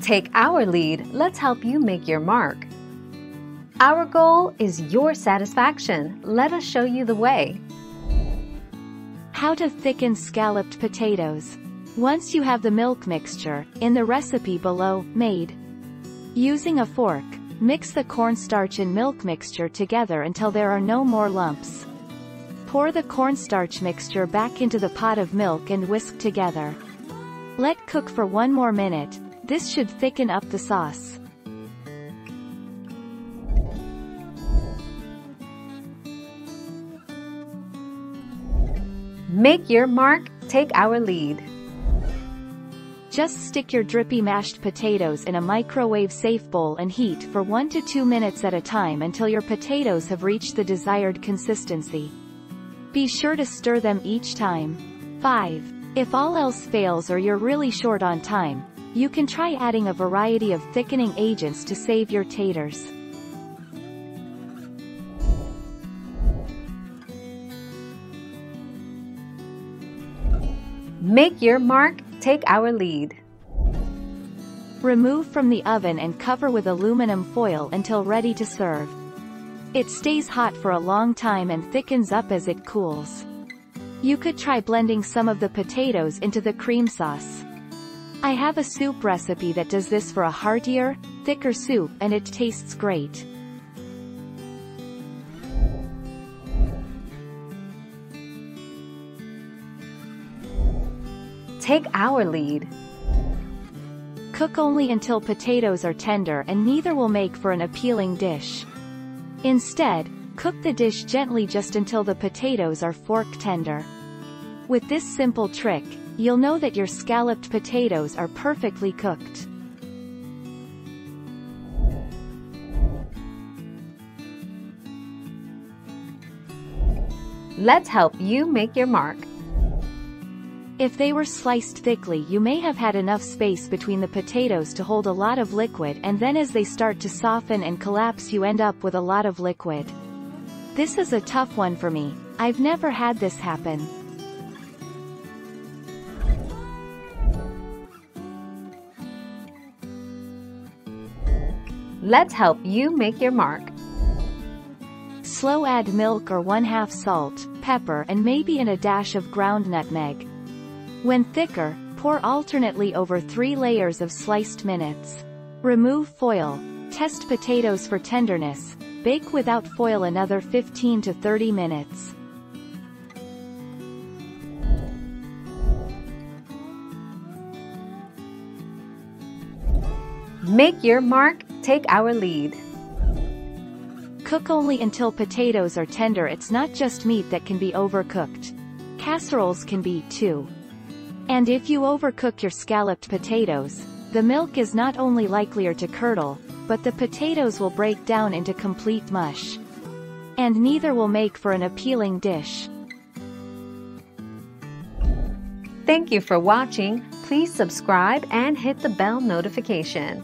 Take our lead, let's help you make your mark. Our goal is your satisfaction. Let us show you the way. How to thicken scalloped potatoes. Once you have the milk mixture, in the recipe below, made. Using a fork, mix the cornstarch and milk mixture together until there are no more lumps. Pour the cornstarch mixture back into the pot of milk and whisk together. Let cook for 1 more minute. This should thicken up the sauce. Make your mark, take our lead. Just stick your drippy mashed potatoes in a microwave-safe bowl and heat for 1 to 2 minutes at a time until your potatoes have reached the desired consistency. Be sure to stir them each time. 5. If all else fails or you're really short on time, you can try adding a variety of thickening agents to save your taters. Make your mark, take our lead. Remove from the oven and cover with aluminum foil until ready to serve. It stays hot for a long time and thickens up as it cools. You could try blending some of the potatoes into the cream sauce. I have a soup recipe that does this for a heartier, thicker soup, and it tastes great. Take our lead. Cook only until potatoes are tender, and neither will make for an appealing dish. Instead, cook the dish gently just until the potatoes are fork tender. With this simple trick, you'll know that your scalloped potatoes are perfectly cooked. Let's help you make your mark. If they were sliced thickly, you may have had enough space between the potatoes to hold a lot of liquid, and then as they start to soften and collapse you end up with a lot of liquid. This is a tough one for me. I've never had this happen. Let's help you make your mark. Slow add milk or 1/2 salt, pepper, and maybe in a dash of ground nutmeg. When thicker, pour alternately over 3 layers of sliced minutes. Remove foil. Test potatoes for tenderness. Bake without foil another 15 to 30 minutes. Make your mark, take our lead. Cook only until potatoes are tender. It's not just meat that can be overcooked. Casseroles can be, too. And if you overcook your scalloped potatoes, the milk is not only likelier to curdle, but the potatoes will break down into complete mush. And neither will make for an appealing dish. Thank you for watching. Please subscribe and hit the bell notification.